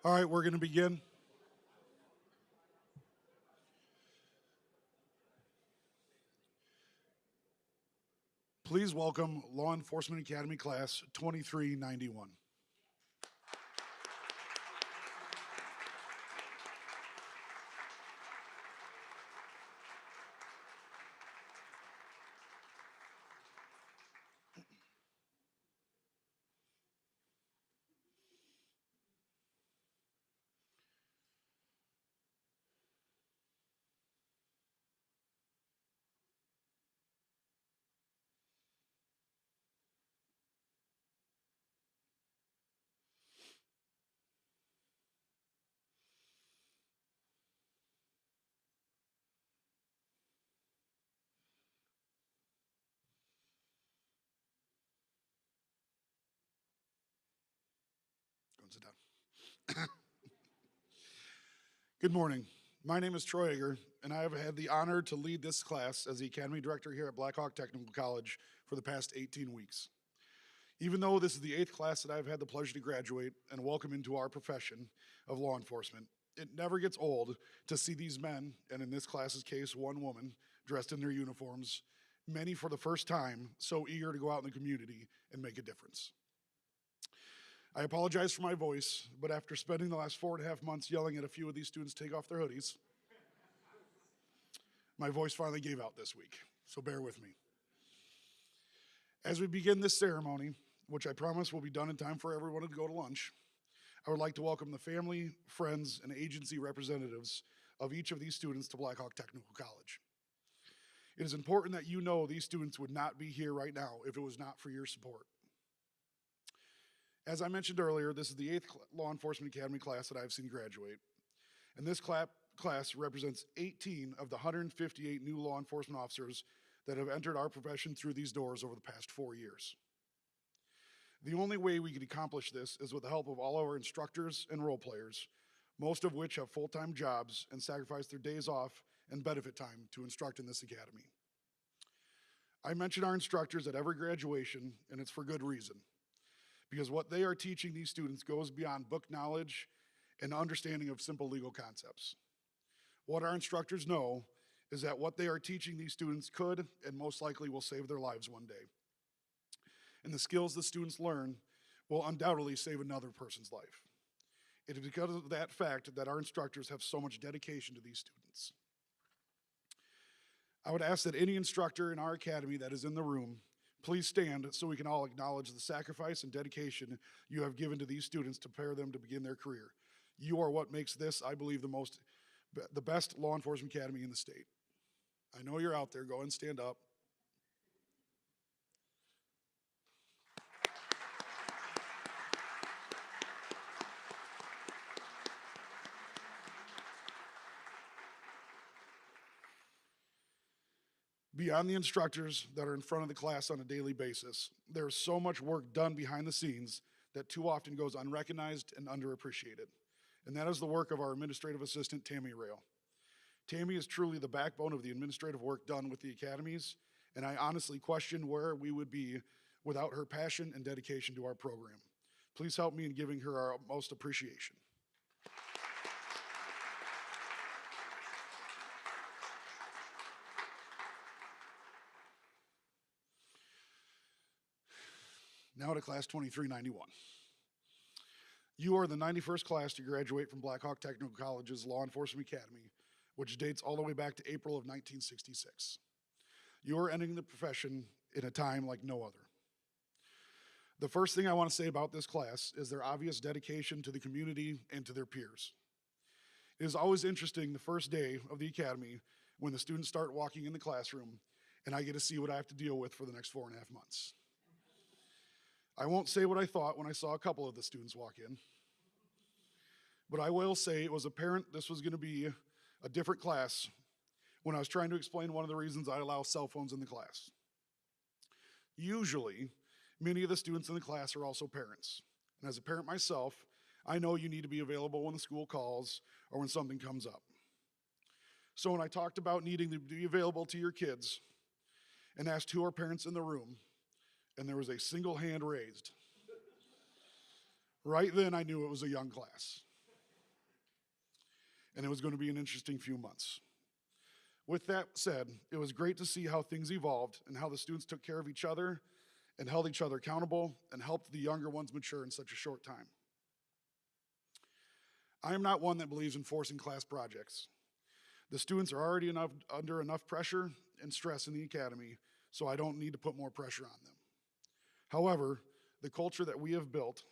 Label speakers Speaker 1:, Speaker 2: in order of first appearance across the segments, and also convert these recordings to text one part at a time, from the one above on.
Speaker 1: All right, we're going to begin. Please welcome Law Enforcement Academy Class 2391. Go and sit down. Good morning. My name is Troy Egger, and I have had the honor to lead this class as the Academy Director here at Blackhawk Technical College for the past 18 weeks. Even though this is the 8th class that I've had the pleasure to graduate and welcome into our profession of law enforcement, it never gets old to see these men, and in this class's case, one woman, dressed in their uniforms, many for the first time, so eager to go out in the community and make a difference. I apologize for my voice, but after spending the last 4.5 months yelling at a few of these students to take off their hoodies, my voice finally gave out this week, so bear with me. As we begin this ceremony, which I promise will be done in time for everyone to go to lunch, I would like to welcome the family, friends, and agency representatives of each of these students to Blackhawk Technical College. It is important that you know these students would not be here right now if it was not for your support. As I mentioned earlier, this is the 8th Law Enforcement Academy class that I've seen graduate. And this class represents 18 of the 158 new law enforcement officers that have entered our profession through these doors over the past 4 years. The only way we can accomplish this is with the help of all our instructors and role players, most of which have full-time jobs and sacrifice their days off and benefit time to instruct in this academy. I mention our instructors at every graduation, and it's for good reason, because what they are teaching these students goes beyond book knowledge and understanding of simple legal concepts. What our instructors know is that what they are teaching these students could and most likely will save their lives one day. And the skills the students learn will undoubtedly save another person's life. It is because of that fact that our instructors have so much dedication to these students. I would ask that any instructor in our academy that is in the room please stand so we can all acknowledge the sacrifice and dedication you have given to these students to prepare them to begin their career. You are what makes this, I believe, the best law enforcement academy in the state. I know you're out there. Go and stand up. Beyond the instructors that are in front of the class on a daily basis, there is so much work done behind the scenes that too often goes unrecognized and underappreciated. And that is the work of our administrative assistant, Tammy Rail. Tammy is truly the backbone of the administrative work done with the academies, and I honestly question where we would be without her passion and dedication to our program. Please help me in giving her our utmost appreciation. Now to class 2391. You are the 91st class to graduate from Blackhawk Technical College's Law Enforcement Academy, which dates all the way back to April of 1966. You are entering the profession in a time like no other. The first thing I want to say about this class is their obvious dedication to the community and to their peers. It is always interesting the first day of the academy when the students start walking in the classroom and I get to see what I have to deal with for the next 4.5 months. I won't say what I thought when I saw a couple of the students walk in, but I will say it was apparent this was going to be a different class when I was trying to explain one of the reasons I allow cell phones in the class. Usually, many of the students in the class are also parents. And as a parent myself, I know you need to be available when the school calls or when something comes up. So when I talked about needing to be available to your kids and asked who are parents in the room, and there was a single hand raised, right then I knew it was a young class. and it was going to be an interesting few months. With that said, it was great to see how things evolved and how the students took care of each other and held each other accountable and helped the younger ones mature in such a short time. I am not one that believes in forcing class projects. The students are already under enough pressure and stress in the academy, so I don't need to put more pressure on them. However, the culture that we have built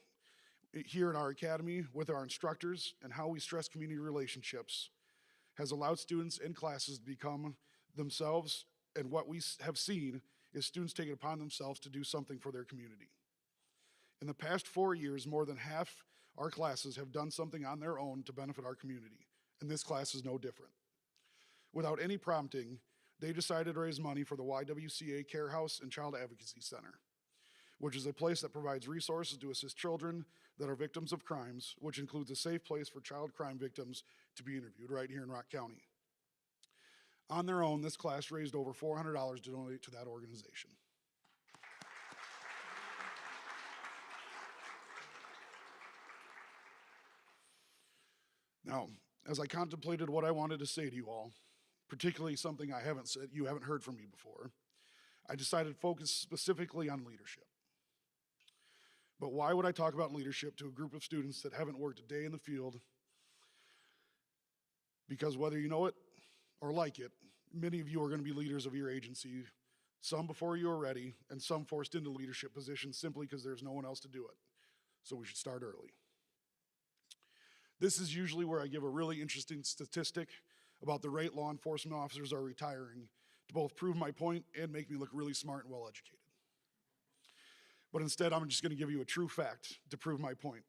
Speaker 1: here in our academy with our instructors and how we stress community relationships has allowed students in classes to become themselves, and what we have seen is students take it upon themselves to do something for their community. In the past 4 years, more than half our classes have done something on their own to benefit our community, and this class is no different. Without any prompting, they decided to raise money for the YWCA Care House and Child Advocacy Center, which is a place that provides resources to assist children that are victims of crimes, which includes a safe place for child crime victims to be interviewed right here in Rock County. On their own, this class raised over $400 to donate to that organization. Now, as I contemplated what I wanted to say to you all, particularly something you haven't heard from me before, I decided to focus specifically on leadership. But why would I talk about leadership to a group of students that haven't worked a day in the field? Because whether you know it or like it, many of you are going to be leaders of your agency, some before you are ready, and some forced into leadership positions simply because there's no one else to do it. So we should start early. This is usually where I give a really interesting statistic about the rate law enforcement officers are retiring to both prove my point and make me look really smart and well-educated. But instead, I'm just going to give you a true fact to prove my point.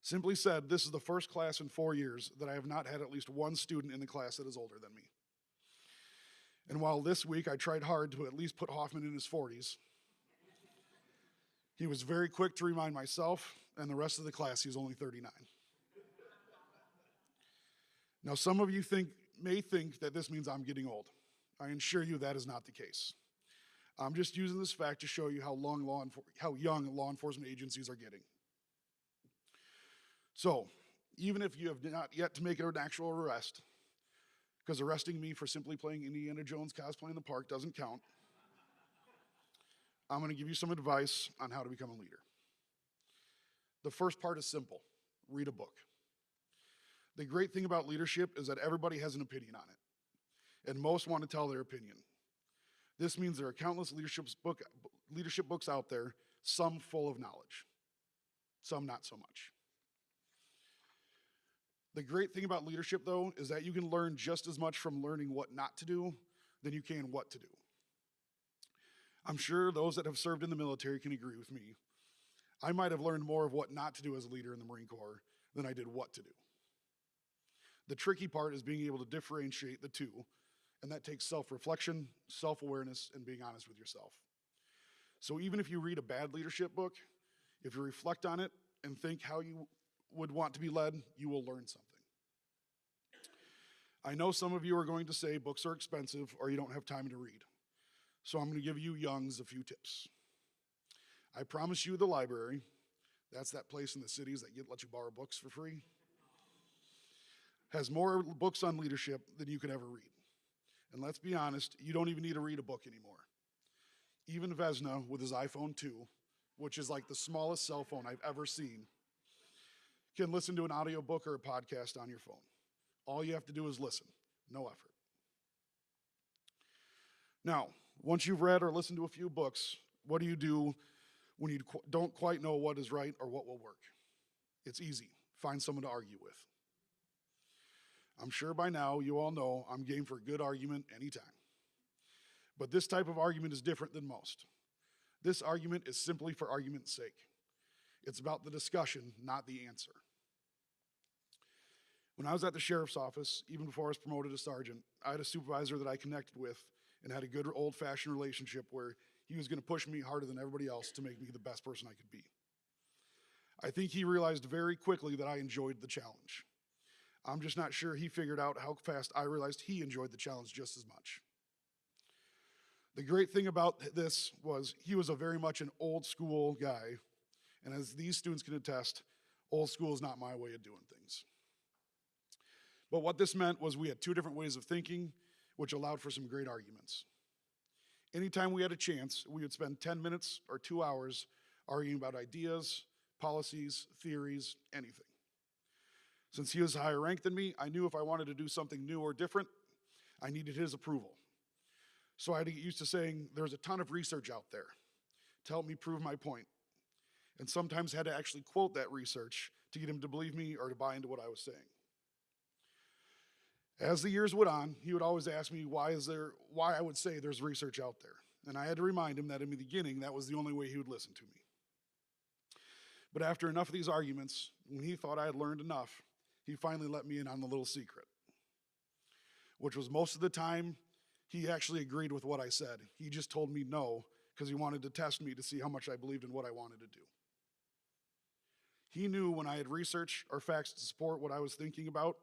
Speaker 1: Simply said, this is the first class in 4 years that I have not had at least one student in the class that is older than me. And while this week I tried hard to at least put Hoffman in his 40s, he was very quick to remind myself and the rest of the class he's only 39. Now, some of you may think that this means I'm getting old. I assure you that is not the case. I'm just using this fact to show you how young law enforcement agencies are getting. So, even if you have not yet to make an actual arrest, because arresting me for simply playing Indiana Jones cosplay in the park doesn't count, I'm going to give you some advice on how to become a leader. The first part is simple: read a book. The great thing about leadership is that everybody has an opinion on it, and most want to tell their opinion. This means there are countless leadership books out there, some full of knowledge, some not so much. The great thing about leadership, though, is that you can learn just as much from learning what not to do than you can what to do. I'm sure those that have served in the military can agree with me. I might have learned more of what not to do as a leader in the Marine Corps than I did what to do. The tricky part is being able to differentiate the two, and that takes self-reflection, self-awareness, and being honest with yourself. So even if you read a bad leadership book, if you reflect on it and think how you would want to be led, you will learn something. I know some of you are going to say books are expensive or you don't have time to read. So I'm going to give you youngs a few tips. I promise you the library, that's that place in the cities that let you borrow books for free, has more books on leadership than you could ever read. And let's be honest, you don't even need to read a book anymore. Even Vesna with his iPhone 2, which is like the smallest cell phone I've ever seen, can listen to an audiobook or a podcast on your phone. All you have to do is listen, no effort. Now, once you've read or listened to a few books, what do you do when you don't quite know what is right or what will work? It's easy. Find someone to argue with. I'm sure by now you all know I'm game for a good argument anytime. But this type of argument is different than most. This argument is simply for argument's sake. It's about the discussion, not the answer. When I was at the sheriff's office, even before I was promoted to sergeant, I had a supervisor that I connected with and had a good old-fashioned relationship where he was going to push me harder than everybody else to make me the best person I could be. I think he realized very quickly that I enjoyed the challenge. I'm just not sure he figured out how fast I realized he enjoyed the challenge just as much. The great thing about this was he was a very much an old school guy, and as these students can attest, old school is not my way of doing things. But what this meant was we had two different ways of thinking, which allowed for some great arguments. Anytime we had a chance, we would spend 10 minutes or 2 hours arguing about ideas, policies, theories, anything. Since he was higher ranked than me, I knew if I wanted to do something new or different, I needed his approval. So I had to get used to saying, there's a ton of research out there to help me prove my point. And sometimes had to actually quote that research to get him to believe me or to buy into what I was saying. As the years went on, he would always ask me why I would say there's research out there. And I had to remind him that in the beginning, that was the only way he would listen to me. But after enough of these arguments, when he thought I had learned enough, he finally let me in on the little secret, which was most of the time, he actually agreed with what I said. He just told me no, because he wanted to test me to see how much I believed in what I wanted to do. He knew when I had research or facts to support what I was thinking about,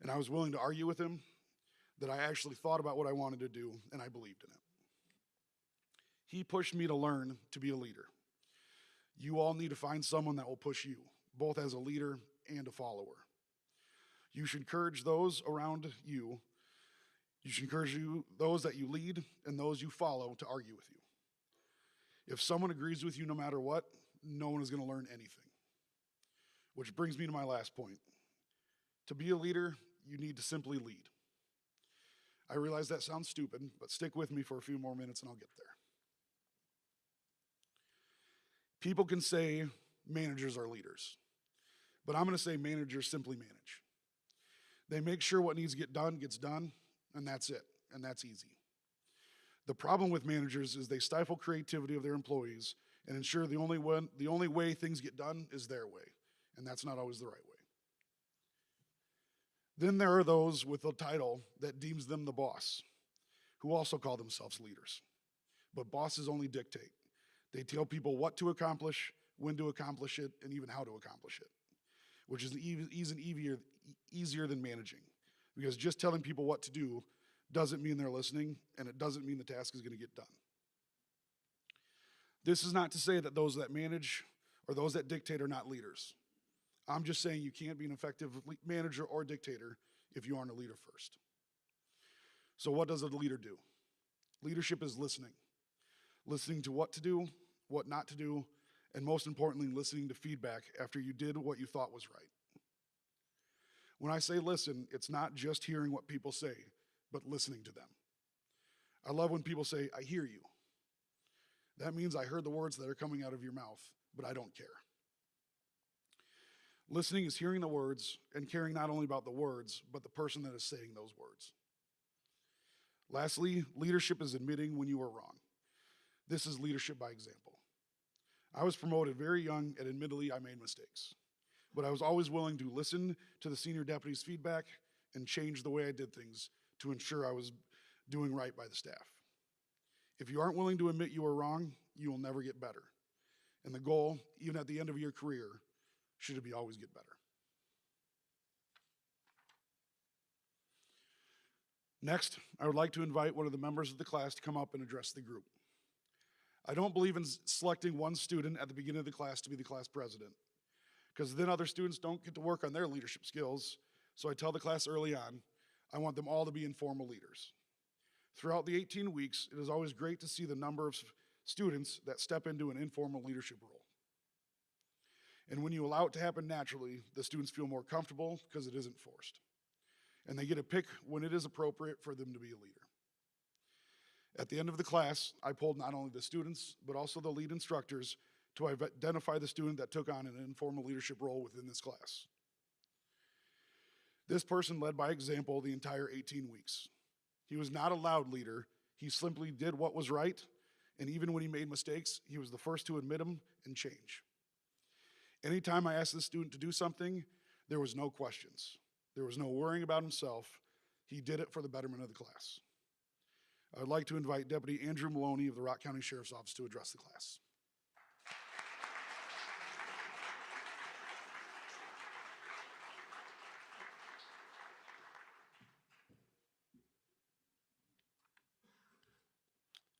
Speaker 1: and I was willing to argue with him, that I actually thought about what I wanted to do, and I believed in it. He pushed me to learn to be a leader. You all need to find someone that will push you, both as a leader and a follower. You should encourage those around you. You should encourage those that you lead and those you follow to argue with you. If someone agrees with you no matter what, no one is going to learn anything. Which brings me to my last point. To be a leader, you need to simply lead. I realize that sounds stupid, but stick with me for a few more minutes and I'll get there. People can say managers are leaders, but I'm going to say managers simply manage. They make sure what needs to get done gets done, and that's it, and that's easy. The problem with managers is they stifle creativity of their employees and ensure the only way things get done is their way, and that's not always the right way. Then there are those with a title that deems them the boss, who also call themselves leaders. But bosses only dictate. They tell people what to accomplish, when to accomplish it, and even how to accomplish it, which is easier than managing. Because just telling people what to do doesn't mean they're listening, and it doesn't mean the task is going to get done. This is not to say that those that manage or those that dictate are not leaders. I'm just saying you can't be an effective manager or dictator if you aren't a leader first. So what does a leader do? Leadership is listening. Listening to what to do, what not to do, and most importantly, listening to feedback after you did what you thought was right. When I say listen, it's not just hearing what people say, but listening to them. I love when people say, I hear you. That means I heard the words that are coming out of your mouth, but I don't care. Listening is hearing the words and caring not only about the words, but the person that is saying those words. Lastly, leadership is admitting when you are wrong. This is leadership by example. I was promoted very young, and admittedly, I made mistakes. But I was always willing to listen to the senior deputy's feedback and change the way I did things to ensure I was doing right by the staff. If you aren't willing to admit you were wrong, you will never get better. And the goal, even at the end of your career, should be always get better. Next, I would like to invite one of the members of the class to come up and address the group. I don't believe in selecting one student at the beginning of the class to be the class president, because then other students don't get to work on their leadership skills. So I tell the class early on, I want them all to be informal leaders. Throughout the 18 weeks, it is always great to see the number of students that step into an informal leadership role. And when you allow it to happen naturally, the students feel more comfortable because it isn't forced. And they get to pick when it is appropriate for them to be a leader. At the end of the class, I polled not only the students, but also the lead instructors to identify the student that took on an informal leadership role within this class. This person led by example the entire 18 weeks. He was not a loud leader. He simply did what was right, and even when he made mistakes, he was the first to admit them and change. Anytime I asked this student to do something, there was no questions. There was no worrying about himself. He did it for the betterment of the class. I would like to invite Deputy Andrew Maloney of the Rock County Sheriff's Office to address the class.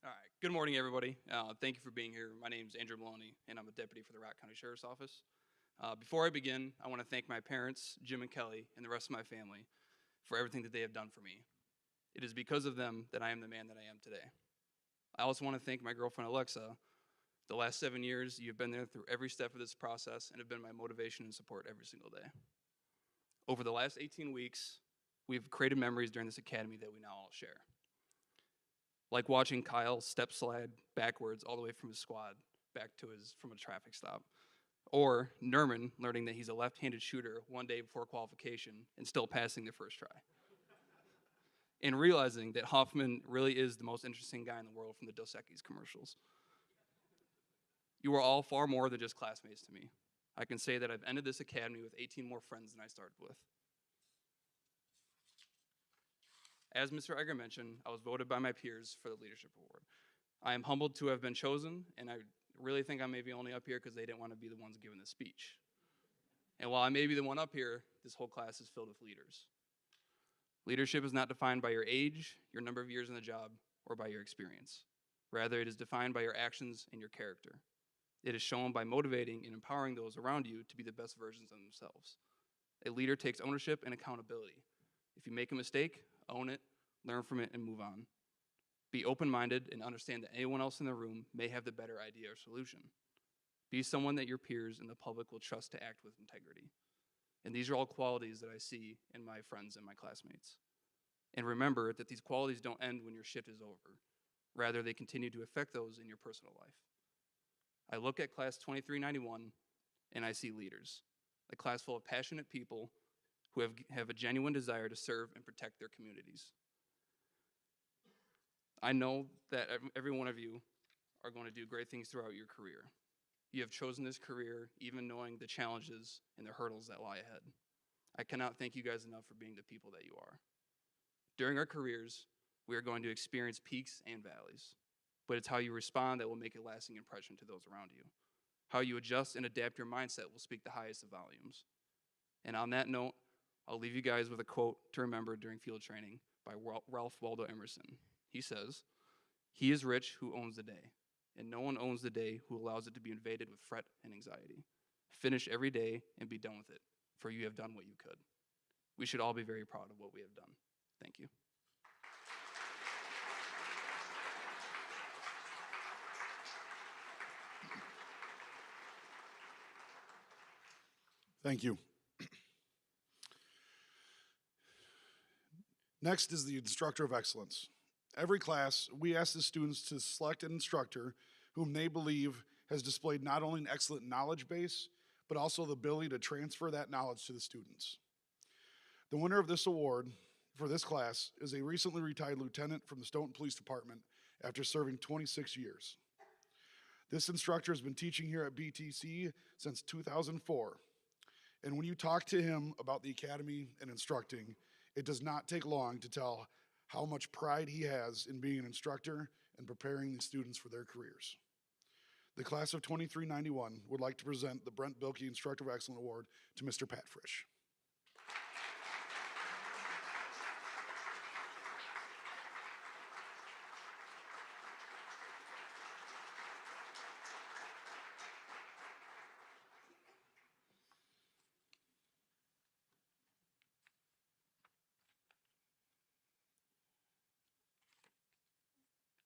Speaker 2: All right, good morning, everybody. Thank you for being here. My name is Andrew Maloney, and I'm a deputy for the Rock County Sheriff's Office. Before I begin, I want to thank my parents, Jim and Kelly, and the rest of my family for everything that they have done for me. It is because of them that I am the man that I am today. I also want to thank my girlfriend, Alexa. The last 7 years, you've been there through every step of this process and have been my motivation and support every single day. Over the last 18 weeks, we've created memories during this academy that we now all share. Like watching Kyle step slide backwards all the way from his squad back to from a traffic stop. Or Nerman learning that he's a left-handed shooter one day before qualification and still passing the first try. And realizing that Hoffman really is the most interesting guy in the world from the Dos Equis commercials. You are all far more than just classmates to me. I can say that I've ended this academy with 18 more friends than I started with. As Mr. Egger mentioned, I was voted by my peers for the Leadership Award. I am humbled to have been chosen, and I really think I may be only up here because they didn't want to be the ones giving the speech. And while I may be the one up here, this whole class is filled with leaders. Leadership is not defined by your age, your number of years in the job, or by your experience. Rather, it is defined by your actions and your character. It is shown by motivating and empowering those around you to be the best versions of themselves. A leader takes ownership and accountability. If you make a mistake, own it, learn from it, and move on. Be open-minded and understand that anyone else in the room may have the better idea or solution. Be someone that your peers and the public will trust to act with integrity. And these are all qualities that I see in my friends and my classmates. And remember that these qualities don't end when your shift is over. Rather, they continue to affect those in your personal life. I look at class 2391 and I see leaders, a class full of passionate people who have a genuine desire to serve and protect their communities. I know that every one of you are going to do great things throughout your career. You have chosen this career even knowing the challenges and the hurdles that lie ahead. I cannot thank you guys enough for being the people that you are. During our careers, we are going to experience peaks and valleys, but it's how you respond that will make a lasting impression to those around you. How you adjust and adapt your mindset will speak the highest of volumes. And on that note, I'll leave you guys with a quote to remember during field training by Ralph Waldo Emerson. He says, "He is rich who owns the day, and no one owns the day who allows it to be invaded with fret and anxiety. Finish every day and be done with it, for you have done what you could." We should all be very proud of what we have done. Thank you.
Speaker 1: Thank you. Next is the Instructor of Excellence. Every class, we ask the students to select an instructor whom they believe has displayed not only an excellent knowledge base, but also the ability to transfer that knowledge to the students. The winner of this award for this class is a recently retired lieutenant from the Stoughton Police Department after serving 26 years. This instructor has been teaching here at BTC since 2004. And when you talk to him about the academy and instructing, it does not take long to tell how much pride he has in being an instructor and preparing the students for their careers. The class of 2391 would like to present the Brent Bilkey Instructor of Excellence Award to Mr. Pat Frisch.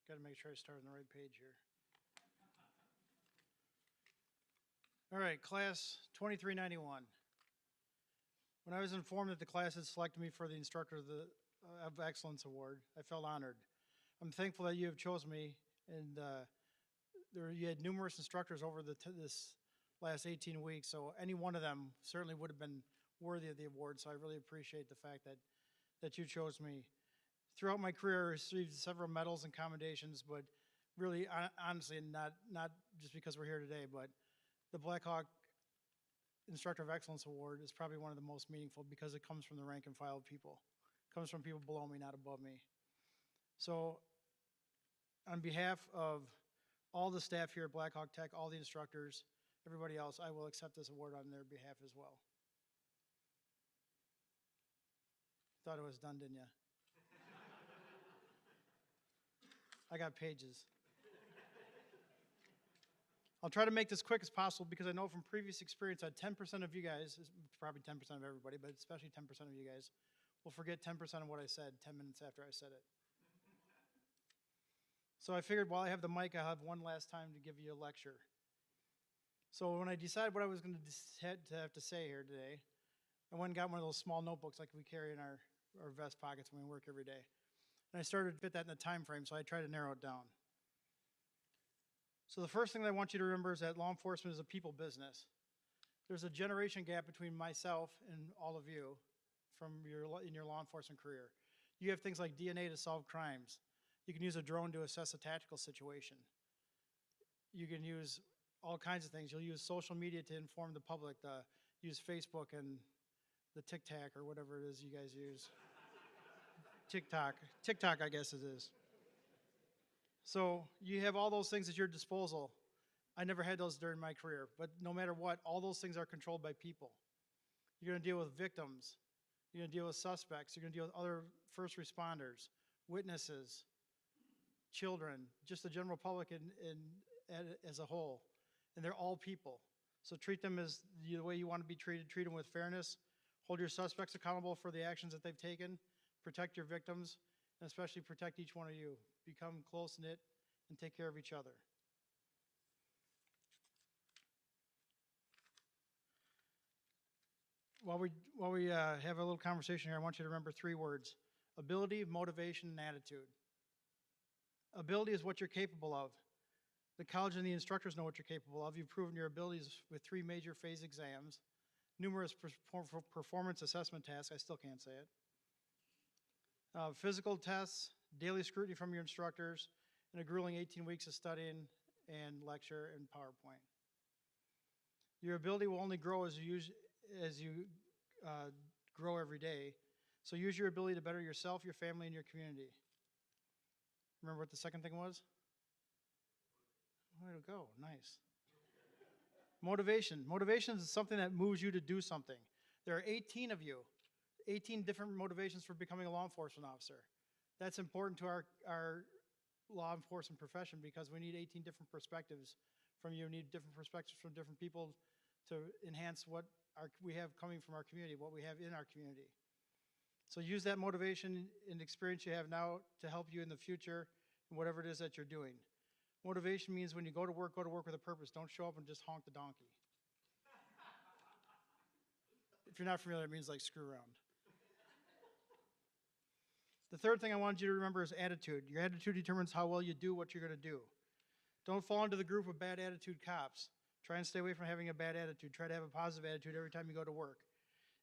Speaker 3: Got to make sure I start on the right page here. All right, class 2391. When I was informed that the class had selected me for the Instructor of Excellence Award, I felt honored. I'm thankful that you have chosen me, and you had numerous instructors over this last 18 weeks, so any one of them certainly would have been worthy of the award, so I really appreciate the fact that you chose me. Throughout my career, I received several medals and commendations, but really, honestly, not just because we're here today, but the Blackhawk Instructor of Excellence Award is probably one of the most meaningful because it comes from the rank and file people. It comes from people below me, not above me. So on behalf of all the staff here at Blackhawk Tech, all the instructors, everybody else, I will accept this award on their behalf as well. Thought it was done, didn't you? I got pages. I'll try to make this quick as possible because I know from previous experience that 10% of you guys, probably 10% of everybody, but especially 10% of you guys, will forget 10% of what I said 10 minutes after I said it. So I figured while I have the mic, I'll have one last time to give you a lecture. So when I decided what I was going to have to say here today, I went and got one of those small notebooks like we carry in our vest pockets when we work every day. And I started to fit that in the time frame, so I tried to narrow it down. So the first thing that I want you to remember is that law enforcement is a people business. There's a generation gap between myself and all of you in your law enforcement career. You have things like DNA to solve crimes. You can use a drone to assess a tactical situation. You can use all kinds of things. You'll use social media to inform the public, use Facebook and the TikTok or whatever it is you guys use. TikTok, I guess it is. So you have all those things at your disposal. I never had those during my career, but no matter what, all those things are controlled by people. You're going to deal with victims. You're going to deal with suspects. You're going to deal with other first responders, witnesses, children, just the general public as a whole. And they're all people. So treat them as the way you want to be treated. Treat them with fairness. Hold your suspects accountable for the actions that they've taken. Protect your victims, and especially protect each one of you. Become close-knit and take care of each other. While we have a little conversation here, I want you to remember 3 words: ability, motivation, and attitude. Ability is what you're capable of. The college and the instructors know what you're capable of. You've proven your abilities with 3 major phase exams, numerous performance assessment tasks, I still can't say it, physical tests, daily scrutiny from your instructors, and a grueling 18 weeks of studying and lecture and PowerPoint. Your ability will only grow as you grow every day. So use your ability to better yourself, your family, and your community. Remember what the second thing was? Way to go, nice. Motivation. Motivation is something that moves you to do something. There are 18 of you, 18 different motivations for becoming a law enforcement officer. That's important to our law enforcement profession because we need 18 different perspectives from you. We need different perspectives from different people to enhance what we have coming from our community, what we have in our community. So use that motivation and experience you have now to help you in the future in whatever it is that you're doing. Motivation means when you go to work with a purpose. Don't show up and just honk the donkey. If you're not familiar, it means like screw around. The third thing I wanted you to remember is attitude. Your attitude determines how well you do what you're going to do. Don't fall into the group of bad attitude cops. Try and stay away from having a bad attitude. Try to have a positive attitude every time you go to work.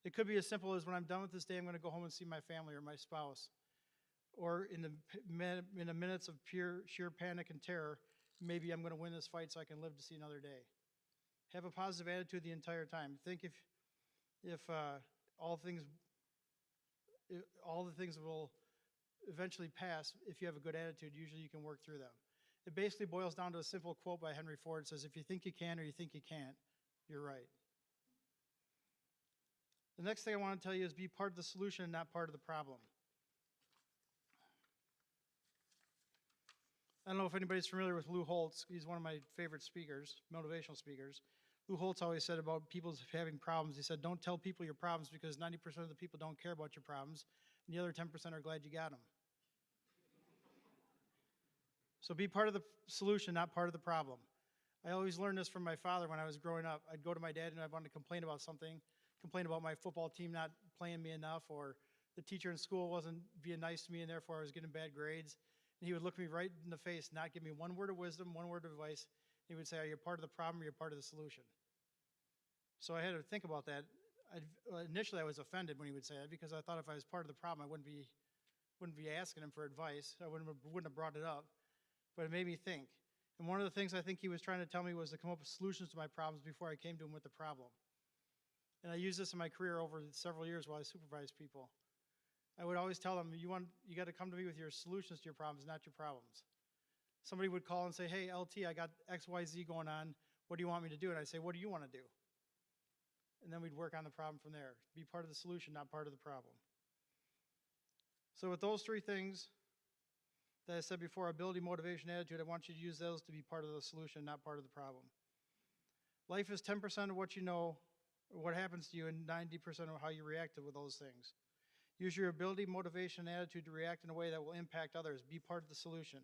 Speaker 3: It could be as simple as when I'm done with this day, I'm going to go home and see my family or my spouse. Or in the minutes of sheer panic and terror, maybe I'm going to win this fight so I can live to see another day. Have a positive attitude the entire time. Think if all the things will eventually pass if you have a good attitude. Usually you can work through them. It basically boils down to a simple quote by Henry Ford. It says, if you think you can or you think you can't, you're right. The next thing I want to tell you is be part of the solution and not part of the problem. I don't know if anybody's familiar with Lou Holtz. He's one of my favorite speakers, motivational speakers. Lou Holtz always said about people having problems, he said, don't tell people your problems because 90% of the people don't care about your problems, and the other 10% are glad you got them. So be part of the solution, not part of the problem. I always learned this from my father when I was growing up. I'd go to my dad and I wanted to complain about something, complain about my football team not playing me enough, or the teacher in school wasn't being nice to me and therefore I was getting bad grades. And he would look me right in the face, not give me one word of wisdom, one word of advice. He would say, are you part of the problem or you're part of the solution? So I had to think about that. Initially, I was offended when he would say that because I thought if I was part of the problem, I wouldn't be asking him for advice. I wouldn't have brought it up. But it made me think. And one of the things I think he was trying to tell me was to come up with solutions to my problems before I came to him with the problem. And I used this in my career over several years while I supervised people. I would always tell them, you got to come to me with your solutions to your problems, not your problems. Somebody would call and say, hey, LT, I got XYZ going on. What do you want me to do? And I'd say, what do you want to do? And then we'd work on the problem from there. Be part of the solution, not part of the problem. So with those 3 things that I said before, ability, motivation, attitude, I want you to use those to be part of the solution, not part of the problem. Life is 10% of what you know, or what happens to you, and 90% of how you react with those things. Use your ability, motivation, and attitude to react in a way that will impact others. Be part of the solution.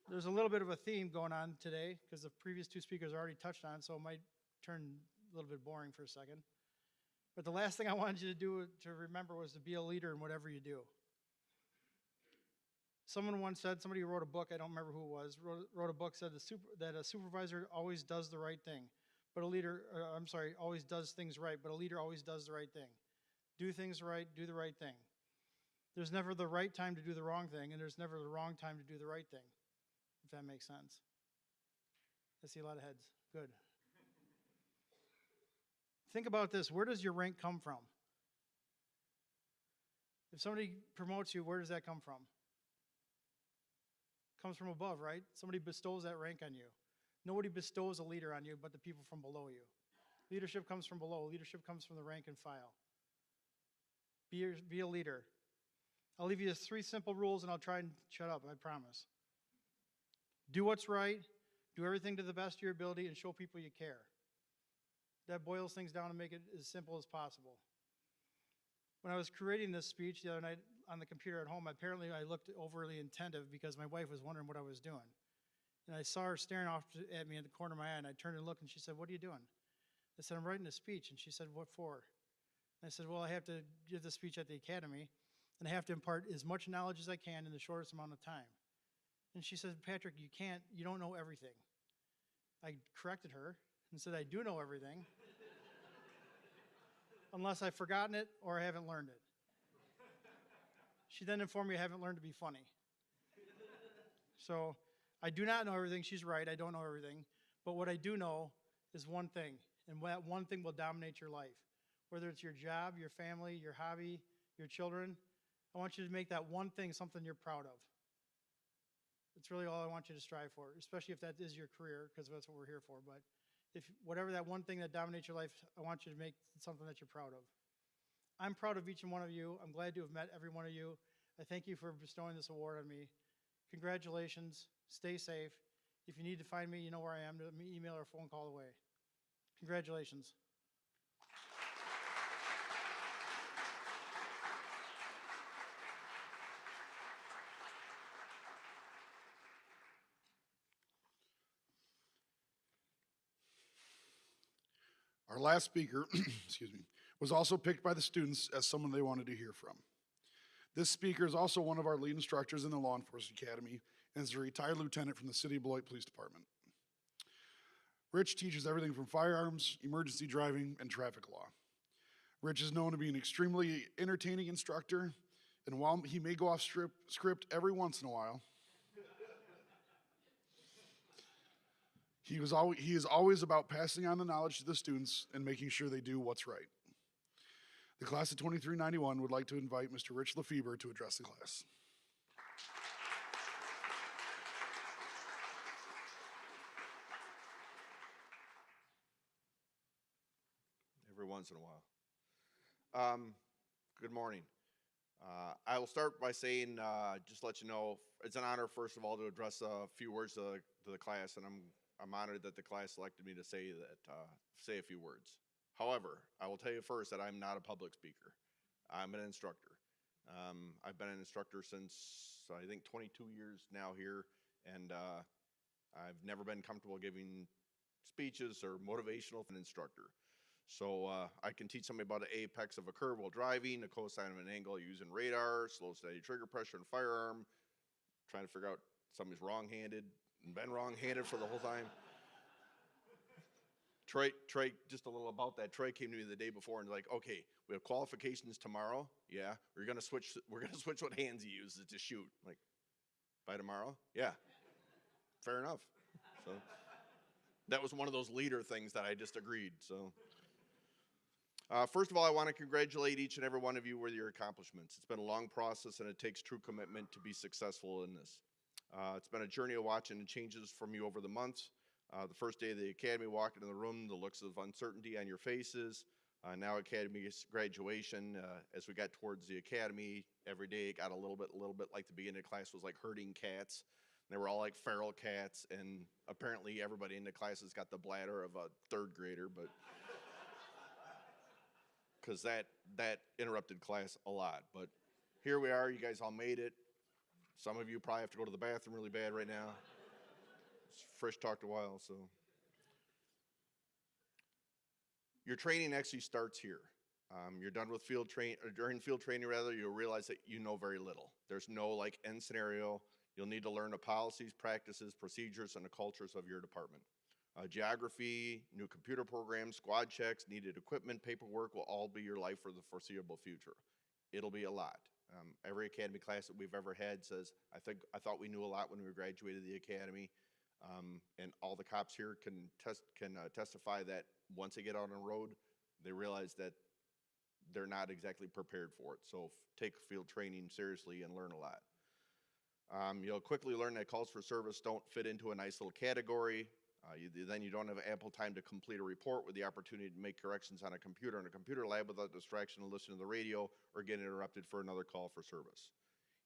Speaker 3: There's a little bit of a theme going on today because the previous two speakers already touched on, so it might turn a little bit boring for a second. But the last thing I wanted you to do to remember was to be a leader in whatever you do. Someone once said, somebody who wrote a book, I don't remember who it was, wrote a book, said that a supervisor always does the right thing, but a leader, always does things right, but a leader always does the right thing. Do things right, do the right thing. There's never the right time to do the wrong thing, and there's never the wrong time to do the right thing, if that makes sense. I see a lot of heads. Good. Think about this. Where does your rank come from? If somebody promotes you, where does that come from? Comes from above, right? Somebody bestows that rank on you. Nobody bestows a leader on you but the people from below you. Leadership comes from below. Leadership comes from the rank and file. Be a leader. I'll leave you just 3 simple rules and I'll try and shut up, I promise. Do what's right, do everything to the best of your ability, and show people you care. That boils things down to make it as simple as possible. When I was creating this speech the other night on the computer at home, apparently I looked overly attentive because my wife was wondering what I was doing. And I saw her staring off at me in the corner of my eye, and I turned and looked, and she said, "What are you doing?" I said, "I'm writing a speech." And she said, "What for?" And I said, "Well, I have to give the speech at the academy, and I have to impart as much knowledge as I can in the shortest amount of time." And she said, "Patrick, you don't know everything." I corrected her and said, "I do know everything, unless I've forgotten it or I haven't learned it." She then informed me I haven't learned to be funny. So I do not know everything. She's right, I don't know everything. But what I do know is one thing, and that one thing will dominate your life. Whether it's your job, your family, your hobby, your children, I want you to make that one thing something you're proud of. That's really all I want you to strive for, especially if that is your career, because that's what we're here for. But if whatever that one thing that dominates your life, I want you to make something that you're proud of. I'm proud of each and one of you. I'm glad to have met every one of you. I thank you for bestowing this award on me. Congratulations. Stay safe. If you need to find me, you know where I am. Email or phone call away. Congratulations.
Speaker 1: Our last speaker, excuse me, was also picked by the students as someone they wanted to hear from. This speaker is also one of our lead instructors in the Law Enforcement Academy and is a retired lieutenant from the City of Beloit Police Department. Rich teaches everything from firearms, emergency driving, and traffic law. Rich is known to be an extremely entertaining instructor, and while he may go off script every once in a while, he is always about passing on the knowledge to the students and making sure they do what's right. The class of 2391 would like to invite Mr. Rich Lefebvre to address the class.
Speaker 4: Every once in a while. Good morning. I will start by saying, just to let you know, it's an honor, first of all, to address a few words to the class, and I'm honored that the class selected me to say a few words. However, I will tell you first that I'm not a public speaker. I'm an instructor. I've been an instructor since, I think, 22 years now here, and I've never been comfortable giving speeches or motivational an instructor. So I can teach somebody about the apex of a curve while driving, the cosine of an angle using radar, slow steady trigger pressure and firearm, trying to figure out somebody's wrong-handed and been wrong-handed for the whole time. Troy, just a little about that. Troy came to me the day before and like, okay, we have qualifications tomorrow. Yeah, we're gonna switch what hands he uses to shoot. Like, by tomorrow? Yeah, fair enough. So that was one of those leader things that I just agreed. So first of all, I want to congratulate each and every one of you with your accomplishments. It's been a long process, and it takes true commitment to be successful in this. It's been a journey of watching the changes from you over the months. The first day of the academy, walking in the room, the looks of uncertainty on your faces. Now academy graduation. As we got towards the academy, every day it got a little bit like the beginning of class was like herding cats. They were all like feral cats, and apparently everybody in the class has got the bladder of a third grader, but because that interrupted class a lot. But here we are. You guys all made it. Some of you probably have to go to the bathroom really bad right now. Frisch talked a while, so. Your training actually starts here. You're done with during field training rather, you'll realize that you know very little. There's no like end scenario. You'll need to learn the policies, practices, procedures, and the cultures of your department. Geography, new computer programs, squad checks, needed equipment, paperwork will all be your life for the foreseeable future. It'll be a lot. Every academy class that we've ever had says, I thought we knew a lot when we graduated the academy. And all the cops here can testify that once they get out on the road, they realize that they're not exactly prepared for it. So take field training seriously and learn a lot. You'll quickly learn that calls for service don't fit into a nice little category. Then you don't have ample time to complete a report with the opportunity to make corrections on a computer in a computer lab without distraction to listen to the radio or get interrupted for another call for service.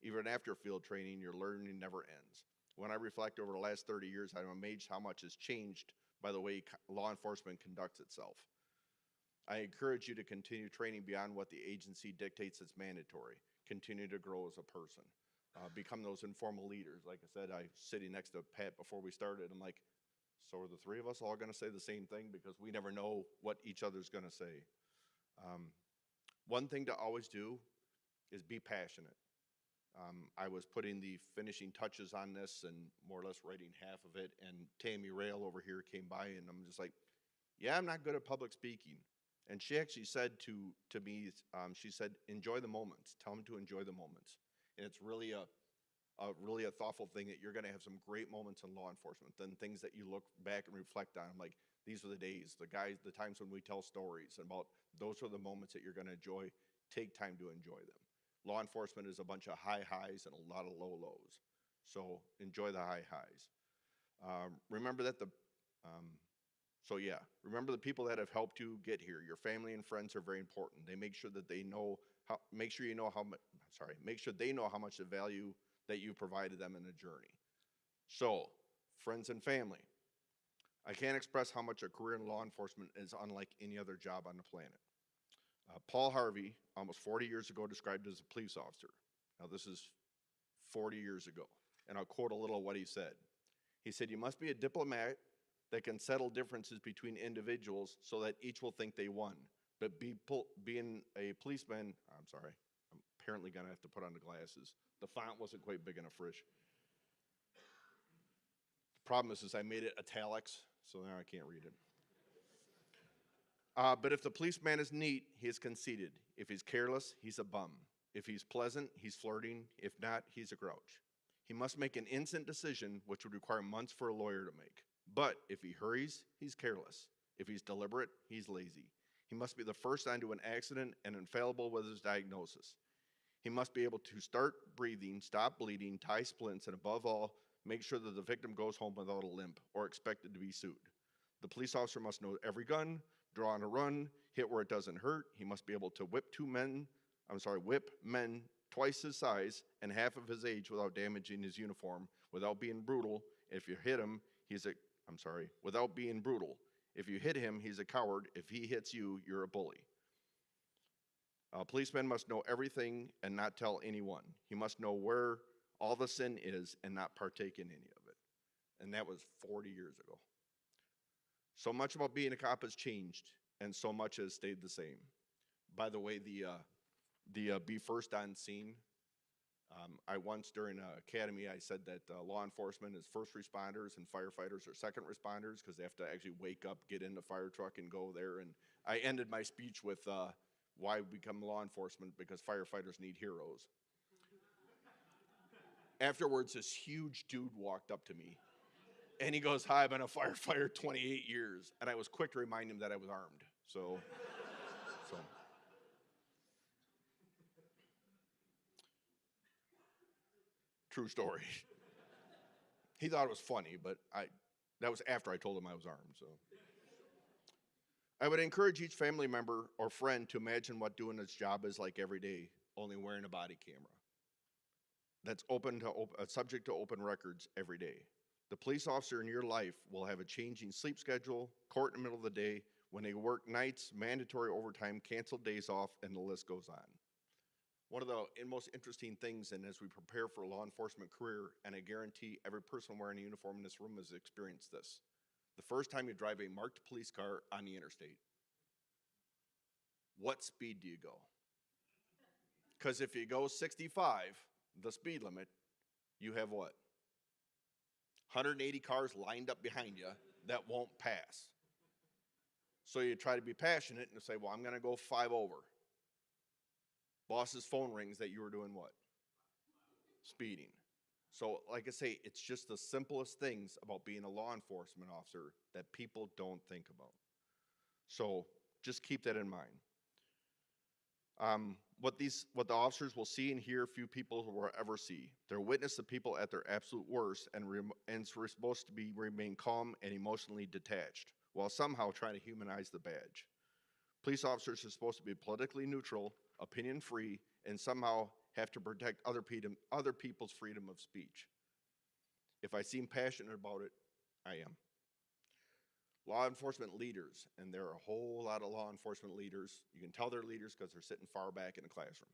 Speaker 4: Even after field training, your learning never ends. When I reflect over the last 30 years, I'm amazed how much has changed by the way law enforcement conducts itself. I encourage you to continue training beyond what the agency dictates as mandatory. Continue to grow as a person. Become those informal leaders. Like I said, I was sitting next to Pat before we started. I'm like, so are the three of us all going to say the same thing? Because we never know what each other's going to say. One thing to always do is be passionate. I was putting the finishing touches on this and more or less writing half of it, and Tammy Rail over here came by, and I'm just like, yeah, I'm not good at public speaking. And she actually said to me, she said, enjoy the moments. Tell them to enjoy the moments. And it's really a thoughtful thing that you're going to have some great moments in law enforcement, then things that you look back and reflect on, like these are the days, the times when we tell stories about those are the moments that you're going to enjoy. Take time to enjoy them. Law enforcement is a bunch of high highs and a lot of low lows. So enjoy the high highs. Remember the people that have helped you get here. Your family and friends are very important. They make sure that they know make sure they know how much the value that you provided them in the journey. So, friends and family. I can't express how much a career in law enforcement is unlike any other job on the planet. Paul Harvey, almost 40 years ago, described as a police officer. Now, this is 40 years ago, and I'll quote a little of what he said. He said, you must be a diplomat that can settle differences between individuals so that each will think they won. But being a policeman, I'm sorry, I'm apparently going to have to put on the glasses. The font wasn't quite big enough, Frisch. The problem is I made it italics, so now I can't read it. But if the policeman is neat, he is conceited. If he's careless, he's a bum. If he's pleasant, he's flirting. If not, he's a grouch. He must make an instant decision, which would require months for a lawyer to make. But if he hurries, he's careless. If he's deliberate, he's lazy. He must be the first onto an accident and infallible with his diagnosis. He must be able to start breathing, stop bleeding, tie splints, and above all, make sure that the victim goes home without a limp or expected to be sued. The police officer must know every gun, draw on a run, hit where it doesn't hurt. He must be able to whip men twice his size and half of his age without damaging his uniform, without being brutal. If you hit him, without being brutal. If you hit him, he's a coward. If he hits you, you're a bully. A policeman must know everything and not tell anyone. He must know where all the sin is and not partake in any of it. And that was 40 years ago. So much about being a cop has changed, and so much has stayed the same. By the way, the be first on scene, I once during an academy, I said that law enforcement is first responders and firefighters are second responders because they have to actually wake up, get in the fire truck, and go there. And I ended my speech with why become law enforcement, because firefighters need heroes. Afterwards, this huge dude walked up to me, and he goes, hi, I've been a firefighter 28 years. And I was quick to remind him that I was armed. So. True story. He thought it was funny, but that was after I told him I was armed. So, I would encourage each family member or friend to imagine what doing this job is like every day, only wearing a body camera. that's subject to open records every day. The police officer in your life will have a changing sleep schedule, court in the middle of the day, when they work nights, mandatory overtime, canceled days off, and the list goes on. One of the most interesting things, and as we prepare for a law enforcement career, and I guarantee every person wearing a uniform in this room has experienced this, the first time you drive a marked police car on the interstate, what speed do you go? Because if you go 65, the speed limit, you have what? 180 cars lined up behind you that won't pass. So you try to be passionate and say, well, I'm going to go 5 over. Boss's phone rings that you were doing what? Speeding. So like I say, it's just the simplest things about being a law enforcement officer that people don't think about. So just keep that in mind. What the officers will see and hear, few people will ever see. They're witness to people at their absolute worst, and we're supposed to remain calm and emotionally detached, while somehow trying to humanize the badge. Police officers are supposed to be politically neutral, opinion-free, and somehow have to protect other people's freedom of speech. If I seem passionate about it, I am. Law enforcement leaders, and there are a whole lot of law enforcement leaders. You can tell they're leaders because they're sitting far back in the classroom.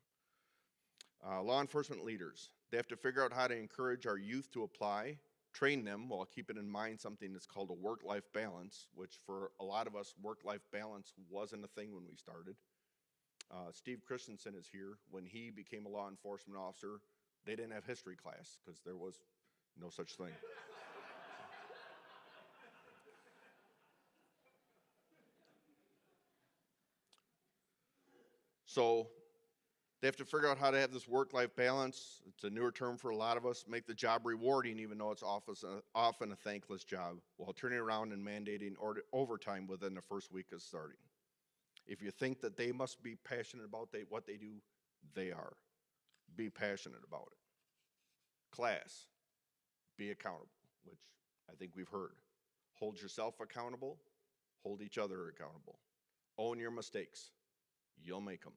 Speaker 4: Law enforcement leaders, they have to figure out how to encourage our youth to apply, train them while keeping in mind something that's called a work-life balance, which for a lot of us, work-life balance wasn't a thing when we started. Steve Christensen is here. When he became a law enforcement officer, they didn't have history class because there was no such thing. So they have to figure out how to have this work-life balance. It's a newer term for a lot of us. Make the job rewarding, even though it's often a thankless job, while turning around and mandating overtime within the first week of starting. If you think that they must be passionate about what they do, they are. Be passionate about it. Class, be accountable, which I think we've heard. Hold yourself accountable, hold each other accountable. Own your mistakes. You'll make them.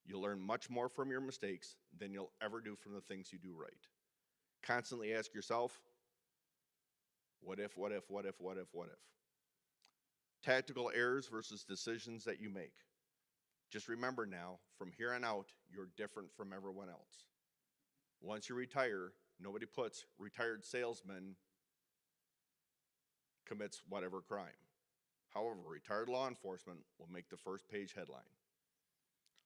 Speaker 4: You'll learn much more from your mistakes than you'll ever do from the things you do right. Constantly ask yourself, what if, what if, what if, what if, what if? Tactical errors versus decisions that you make. Just remember now, from here on out, you're different from everyone else. Once you retire, nobody puts retired salesman commits whatever crime. However, retired law enforcement will make the first page headline.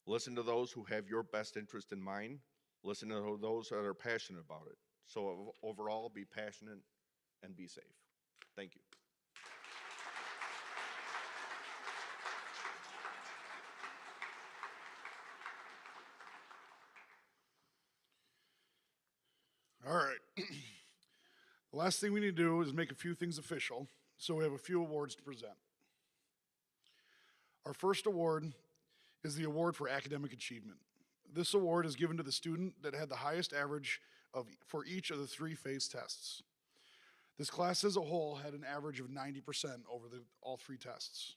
Speaker 4: Listen to those who have your best interest in mind. Listen to those that are passionate about it. So overall, be passionate and be safe. Thank you.
Speaker 1: All right. The last thing we need to do is make a few things official, so we have a few awards to present. Our first award is the award for academic achievement. This award is given to the student that had the highest average for each of the 3 phase tests. This class as a whole had an average of 90% over all 3 tests.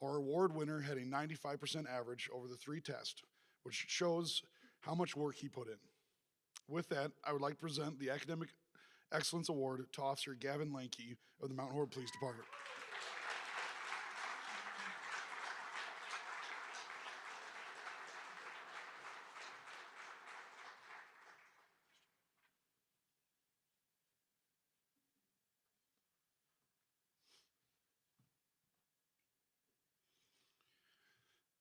Speaker 1: Our award winner had a 95% average over the 3 tests, which shows how much work he put in. With that, I would like to present the Academic Excellence Award to Officer Gavin Lanke of the Mount Horeb Police Department.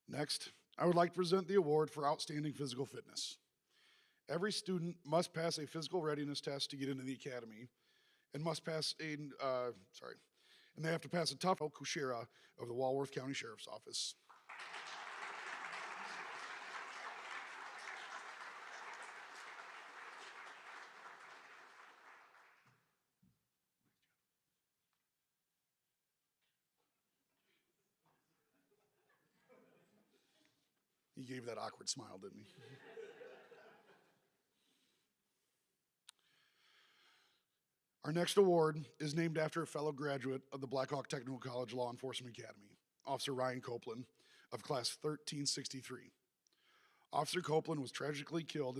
Speaker 1: Next, I would like to present the award for Outstanding Physical Fitness. Every student must pass a physical readiness test to get into the academy, and they have to pass a tough Kushera of the Walworth County Sheriff's Office. He gave that awkward smile, didn't he? Our next award is named after a fellow graduate of the Black Hawk Technical College Law Enforcement Academy, Officer Ryan Copeland of Class 1363. Officer Copeland was tragically killed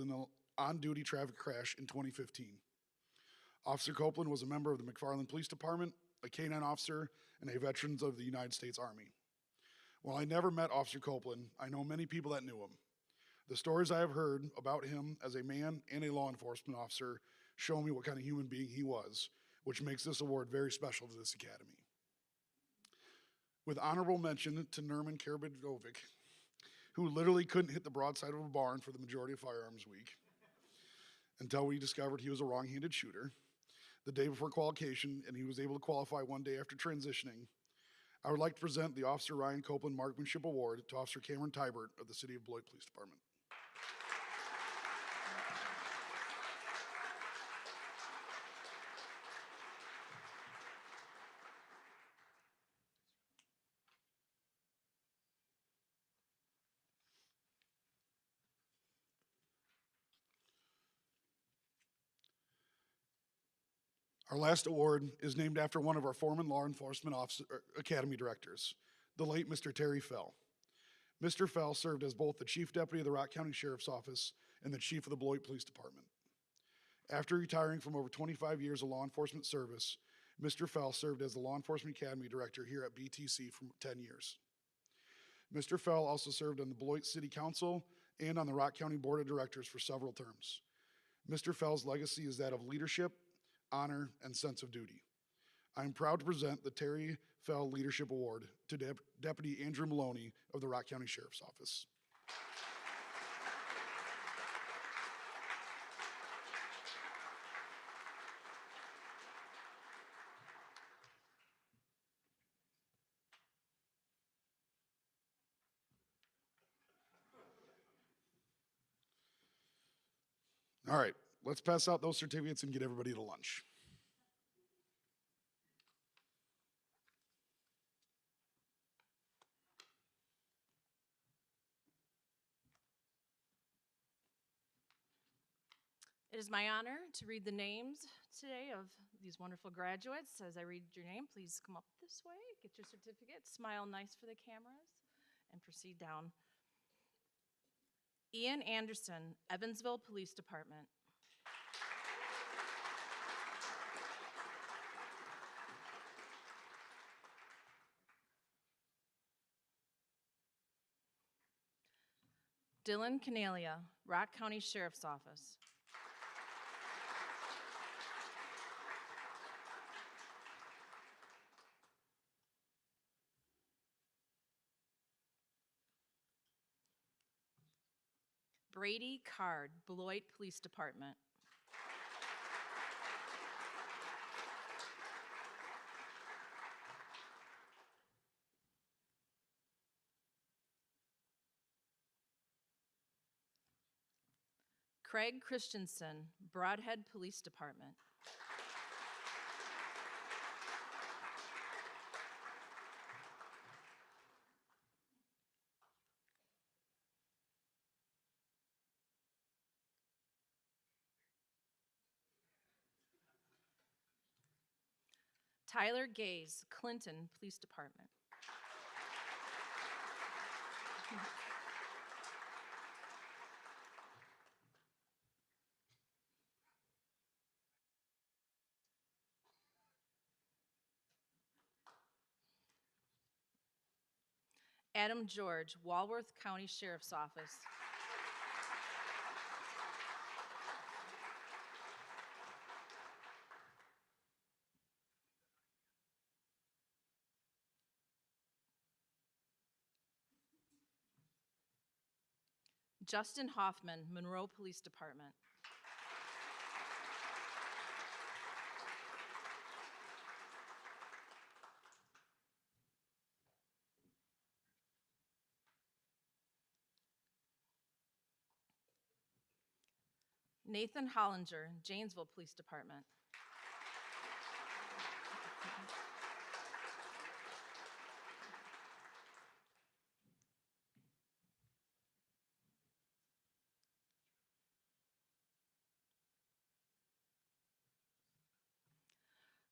Speaker 1: on-duty traffic crash in 2015. Officer Copeland was a member of the McFarland Police Department, a K-9 officer, and a veteran of the United States Army. While I never met Officer Copeland, I know many people that knew him. The stories I have heard about him as a man and a law enforcement officer show me what kind of human being he was, which makes this award very special to this academy. With honorable mention to Nerman Karabagovic, who literally couldn't hit the broadside of a barn for the majority of Firearms Week until we discovered he was a wrong-handed shooter the day before qualification, and he was able to qualify one day after transitioning. I would like to present the Officer Ryan Copeland Marksmanship Award to Officer Cameron Tybert of the City of Beloit Police Department. Our last award is named after one of our former law enforcement academy directors, the late Mr. Terry Fell. Mr. Fell served as both the Chief Deputy of the Rock County Sheriff's Office and the Chief of the Beloit Police Department. After retiring from over 25 years of law enforcement service, Mr. Fell served as the Law Enforcement Academy Director here at BTC for 10 years. Mr. Fell also served on the Beloit City Council and on the Rock County Board of Directors for several terms. Mr. Fell's legacy is that of leadership, honor, and sense of duty. I am proud to present the Terry Fell Leadership Award to Deputy Andrew Maloney of the Rock County Sheriff's Office. All right, let's pass out those certificates and get everybody to lunch.
Speaker 5: It is my honor to read the names today of these wonderful graduates. As I read your name, please come up this way, get your certificate, smile nice for the cameras, and proceed down. Ian Anderson, Evansville Police Department. Dylan Canalia, Rock County Sheriff's Office. Brady Card, Beloit Police Department. Craig Christensen, Broadhead Police Department. Tyler Gaze, Clinton Police Department. Adam George, Walworth County Sheriff's Office. Justin Hoffman, Monroe Police Department. Nathan Hollinger, Janesville Police Department.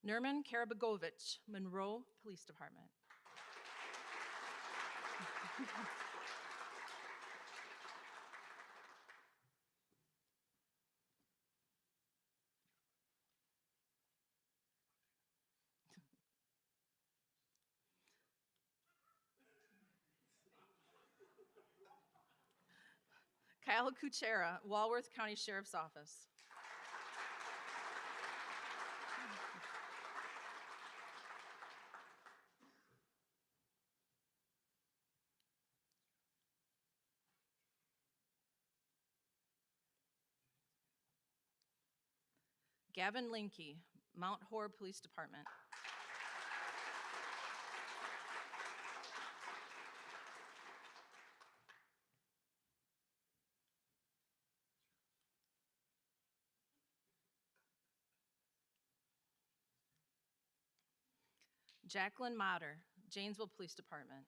Speaker 5: Nerman Karabagovic, Monroe Police Department. Kyle Kuchera, Walworth County Sheriff's Office. Gavin Linky, Mount Horeb Police Department. Jacqueline Motter, Janesville Police Department.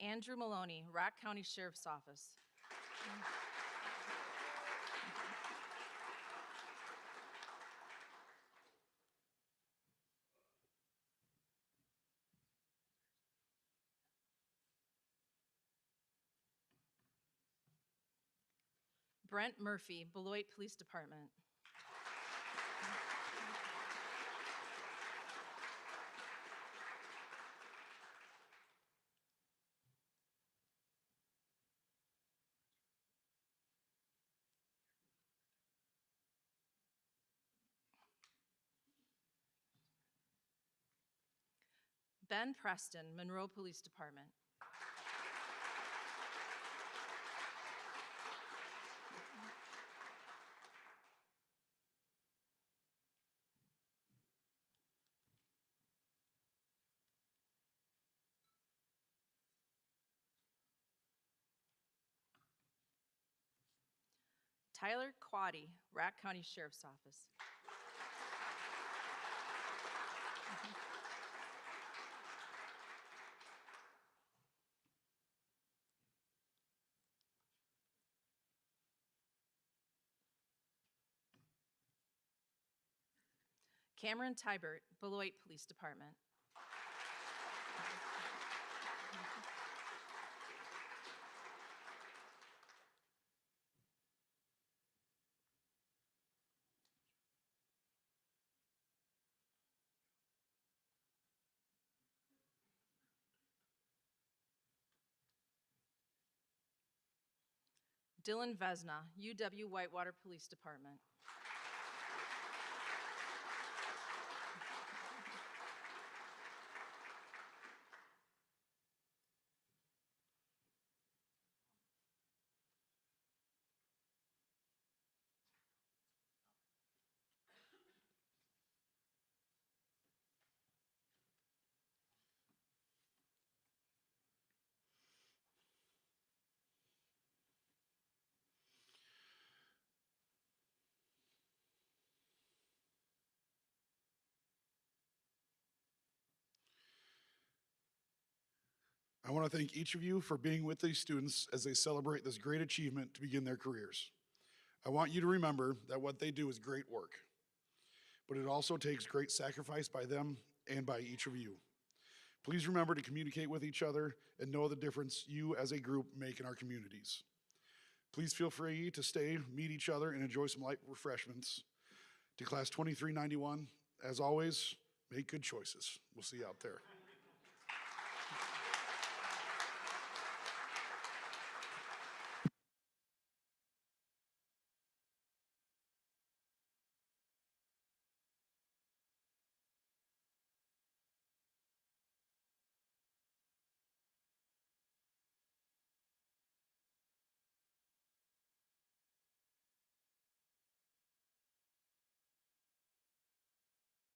Speaker 5: Andrew Maloney, Rock County Sheriff's Office. Brent Murphy, Beloit Police Department. Ben Preston, Monroe Police Department. Tyler Quaddy, Rock County Sheriff's Office. Cameron Tybert, Beloit Police Department. Dylan Vesna, UW Whitewater Police Department.
Speaker 1: I want to thank each of you for being with these students as they celebrate this great achievement to begin their careers. I want you to remember that what they do is great work, but it also takes great sacrifice by them and by each of you. Please remember to communicate with each other and know the difference you as a group make in our communities. Please feel free to stay, meet each other, and enjoy some light refreshments. To Class 2391, as always, make good choices. We'll see you out there.